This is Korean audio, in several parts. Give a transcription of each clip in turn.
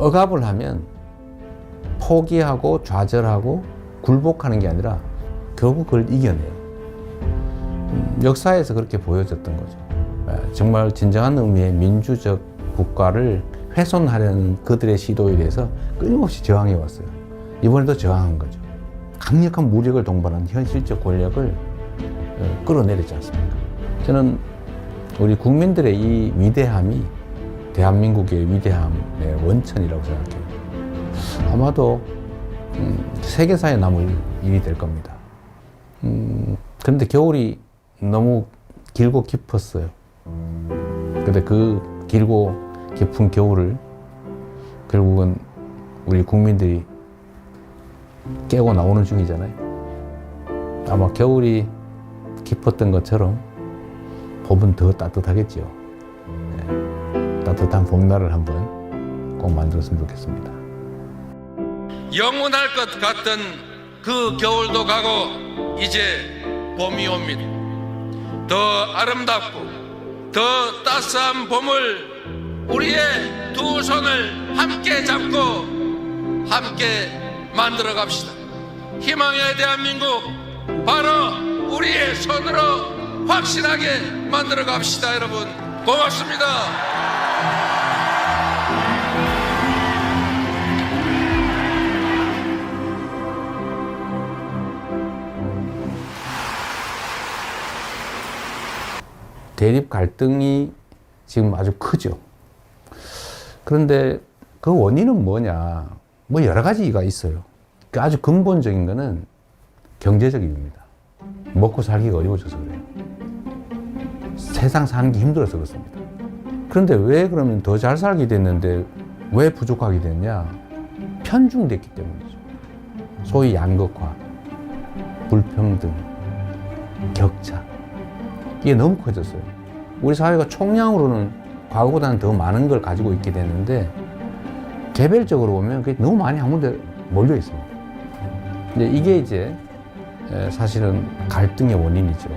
억압을 하면 포기하고 좌절하고 굴복하는 게 아니라 결국 그걸 이겨내요. 역사에서 그렇게 보여졌던 거죠. 정말 진정한 의미의 민주적 국가를 훼손하려는 그들의 시도에 대해서 끊임없이 저항해 왔어요. 이번에도 저항한 거죠. 강력한 무력을 동반한 현실적 권력을 끌어내렸지 않습니까? 저는 우리 국민들의 이 위대함이 대한민국의 위대함의 원천이라고 생각해요. 아마도 세계사에 남을 일이 될 겁니다. 그런데 겨울이 너무 길고 깊었어요. 근데 그 길고 깊은 겨울을 결국은 우리 국민들이 깨고 나오는 중이잖아요. 아마 겨울이 깊었던 것처럼 봄은 더 따뜻하겠죠. 네. 따뜻한 봄날을 한번 꼭 만들었으면 좋겠습니다. 영원할 것 같던 그 겨울도 가고 이제 봄이 옵니다. 더 아름답고 더 따스한 봄을 우리의 두 손을 함께 잡고 함께 만들어 갑시다. 희망의 대한민국 바로 우리의 손으로 확실하게 만들어 갑시다. 여러분 고맙습니다. 대립 갈등이 지금 아주 크죠. 그런데 그 원인은 뭐냐? 뭐 여러 가지가 있어요. 아주 근본적인 거는 경제적 이유입니다. 먹고 살기가 어려워져서 그래요. 세상 사는 게 힘들어서 그렇습니다. 그런데 왜 그러면 더 잘 살게 됐는데 왜 부족하게 됐냐? 편중됐기 때문이죠. 소위 양극화, 불평등, 격차. 이게 너무 커졌어요. 우리 사회가 총량으로는 과거보다는 더 많은 걸 가지고 있게 됐는데 개별적으로 보면 그게 너무 많이 한 군데 몰려 있습니다. 근데 이게 이제 사실은 갈등의 원인이죠.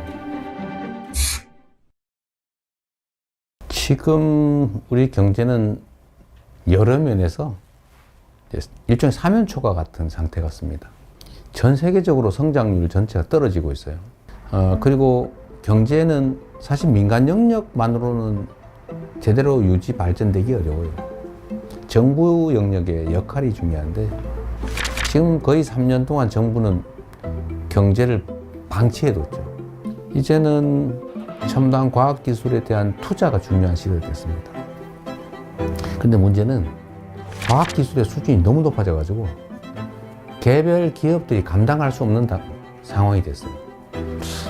지금 우리 경제는 여러 면에서 일종의 사면초가 같은 상태 같습니다. 전 세계적으로 성장률 전체가 떨어지고 있어요. 그리고 경제는 사실 민간 영역만으로는 제대로 유지 발전되기 어려워요. 정부 영역의 역할이 중요한데 지금 거의 3년 동안 정부는 경제를 방치해뒀죠. 이제는 첨단 과학기술에 대한 투자가 중요한 시대가 됐습니다. 근데 문제는 과학기술의 수준이 너무 높아져가지고 개별 기업들이 감당할 수 없는 상황이 됐어요.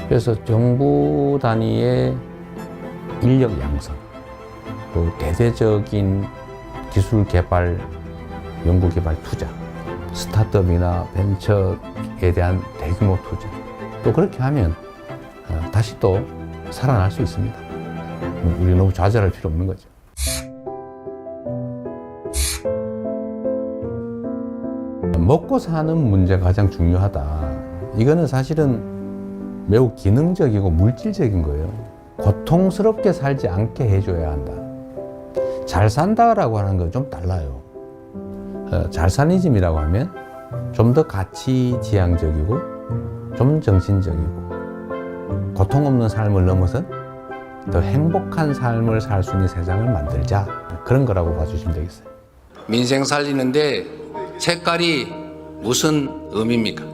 그래서 정부 단위의 인력 양성, 또 대대적인 기술 개발, 연구 개발 투자, 스타트업이나 벤처에 대한 대규모 투자. 또 그렇게 하면 다시 또 살아날 수 있습니다. 우리 너무 좌절할 필요 없는 거죠. 먹고 사는 문제가 가장 중요하다. 이거는 사실은 매우 기능적이고 물질적인 거예요. 고통스럽게 살지 않게 해줘야 한다. 잘 산다라고 하는 건 좀 달라요. 잘사니즘이라고 하면 좀 더 가치지향적이고 좀 정신적이고 고통 없는 삶을 넘어선 더 행복한 삶을 살 수 있는 세상을 만들자. 그런 거라고 봐주시면 되겠어요. 민생 살리는데 색깔이 무슨 의미입니까?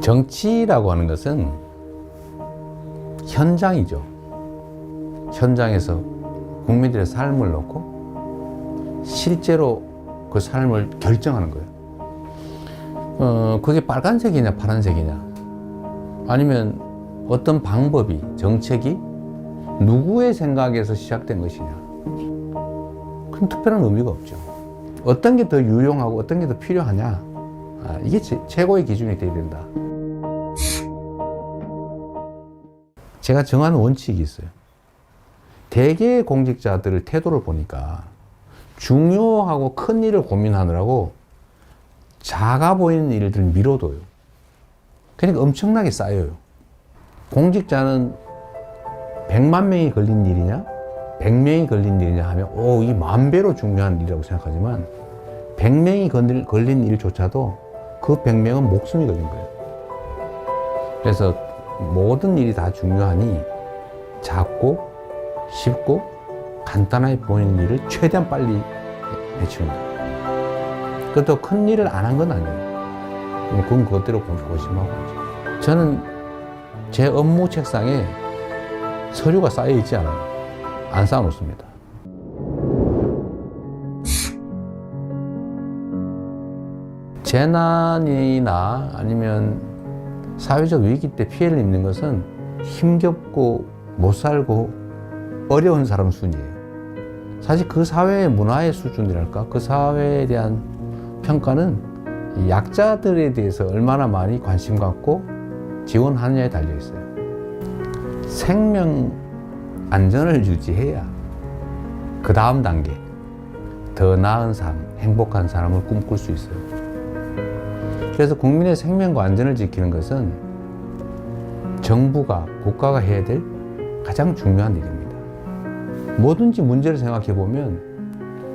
정치라고 하는 것은 현장이죠. 현장에서 국민들의 삶을 놓고 실제로 그 삶을 결정하는 거예요. 그게 빨간색이냐 파란색이냐 아니면 어떤 방법이 정책이 누구의 생각에서 시작된 것이냐 큰 특별한 의미가 없죠. 어떤 게 더 유용하고 어떤 게 더 필요하냐 이게 최고의 기준이 되어야 된다. 제가 정한 원칙이 있어요. 대개의 공직자들의 태도를 보니까 중요하고 큰 일을 고민하느라고 작아 보이는 일들을 미뤄둬요. 그러니까 엄청나게 쌓여요. 공직자는 100만 명이 걸린 일이냐 100명이 걸린 일이냐 하면 이 10,000배로 중요한 일이라고 생각하지만 100명이 걸린 일조차도 그 100명은 목숨이 걸린 거예요. 그래서 모든 일이 다 중요하니 작고 쉽고 간단하게 보이는 일을 최대한 빨리 해치우는 거예요. 그것도 큰 일을 안 한 건 아니에요. 그건 그것대로 고심하고 있죠. 저는 제 업무 책상에 서류가 쌓여 있지 않아요. 안 쌓아놓습니다. 재난이나 아니면 사회적 위기 때 피해를 입는 것은 힘겹고 못 살고 어려운 사람 순이에요. 사실 그 사회의 문화의 수준이랄까, 그 사회에 대한 평가는 이 약자들에 대해서 얼마나 많이 관심 갖고 지원하느냐에 달려 있어요. 생명 안전을 유지해야 그 다음 단계, 더 나은 삶, 행복한 삶을 꿈꿀 수 있어요. 그래서 국민의 생명과 안전을 지키는 것은 정부가, 국가가 해야 될 가장 중요한 일입니다. 뭐든지 문제를 생각해 보면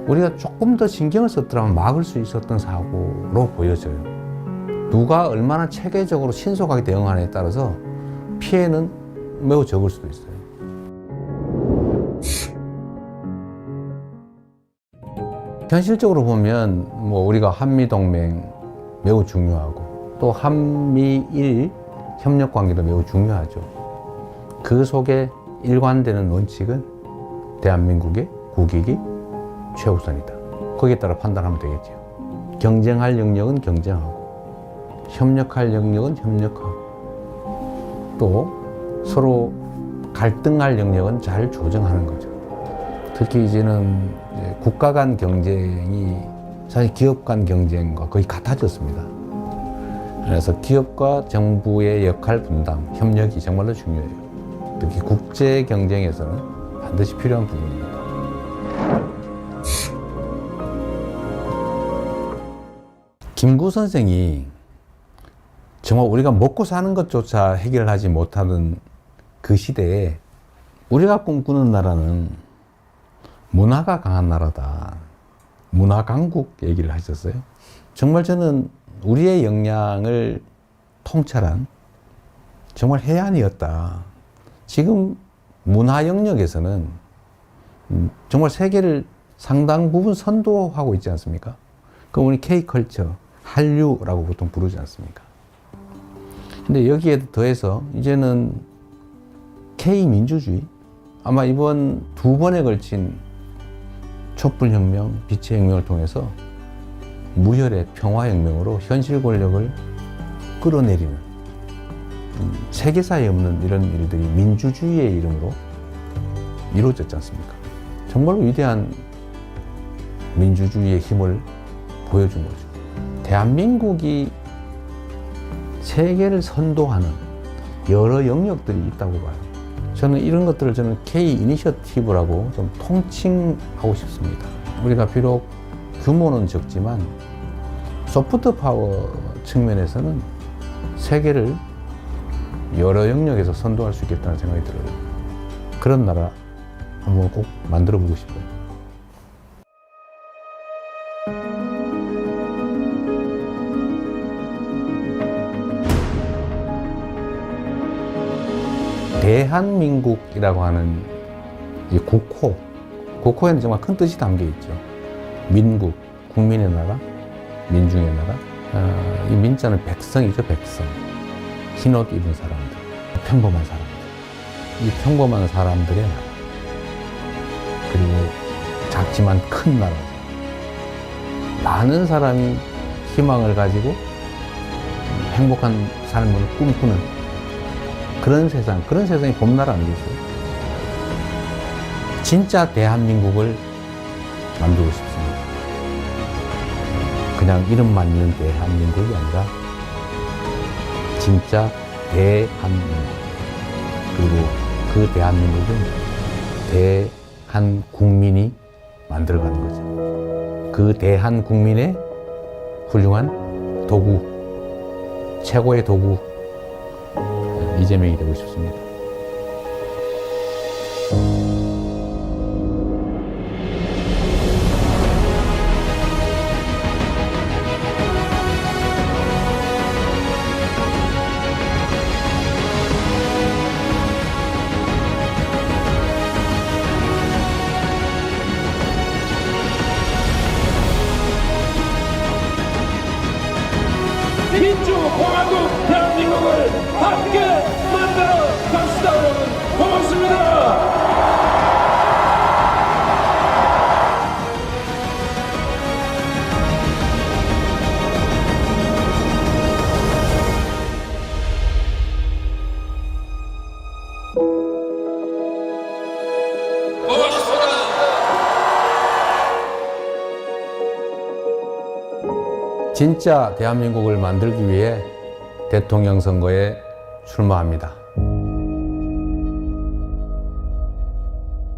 우리가 조금 더 신경을 썼더라면 막을 수 있었던 사고로 보여져요. 누가 얼마나 체계적으로 신속하게 대응하느냐에 따라서 피해는 매우 적을 수도 있어요. 현실적으로 보면 우리가 한미동맹 매우 중요하고 또 한미일 협력 관계도 매우 중요하죠. 그 속에 일관되는 원칙은 대한민국의 국익이 최우선이다. 거기에 따라 판단하면 되겠죠. 경쟁할 영역은 경쟁하고 협력할 영역은 협력하고 또 서로 갈등할 영역은 잘 조정하는 거죠. 특히 이제는 국가 간 경쟁이 사실 기업 간 경쟁과 거의 같아졌습니다. 그래서 기업과 정부의 역할 분담, 협력이 정말로 중요해요. 특히 국제 경쟁에서는 반드시 필요한 부분입니다. 김구 선생이 정말 우리가 먹고 사는 것조차 해결하지 못하는 그 시대에 우리가 꿈꾸는 나라는 문화가 강한 나라다. 문화 강국 얘기를 하셨어요. 정말 저는 우리의 역량을 통찰한 정말 해안이었다. 지금 문화 영역에서는 정말 세계를 상당 부분 선도하고 있지 않습니까? 그럼 우리 K컬처, 한류라고 보통 부르지 않습니까? 근데 여기에 더해서 이제는 K민주주의, 아마 이번 2번에 걸친 촛불혁명, 빛의 혁명을 통해서 무혈의 평화혁명으로 현실 권력을 끌어내리는 세계사에 없는 이런 일들이 민주주의의 이름으로 이루어졌지 않습니까? 정말로 위대한 민주주의의 힘을 보여준 거죠. 대한민국이 세계를 선도하는 여러 영역들이 있다고 봐요. 저는 이런 것들을 K 이니셔티브라고 좀 통칭하고 싶습니다. 우리가 비록 규모는 적지만 소프트 파워 측면에서는 세계를 여러 영역에서 선도할 수 있겠다는 생각이 들어요. 그런 나라 한번 꼭 만들어 보고 싶어요. 대한민국이라고 하는 이 국호에는 정말 큰 뜻이 담겨 있죠. 민국, 국민의 나라, 민중의 나라. 이 민자는 백성이죠, 백성. 흰옷 입은 사람들, 평범한 사람들. 이 평범한 사람들의 나라. 그리고 작지만 큰 나라. 많은 사람이 희망을 가지고 행복한 삶을 꿈꾸는 그런 세상이 봄나라 아니겠어요? 진짜 대한민국을 만들고 싶습니다. 그냥 이름만 있는 대한민국이 아니라 진짜 대한민국. 그리고 그 대한민국은 대한국민이 만들어가는 거죠. 그 대한국민의 훌륭한 도구, 최고의 도구, 이재명이 되고 싶습니다. 진짜 대한민국을 만들기 위해 대통령 선거에 출마합니다.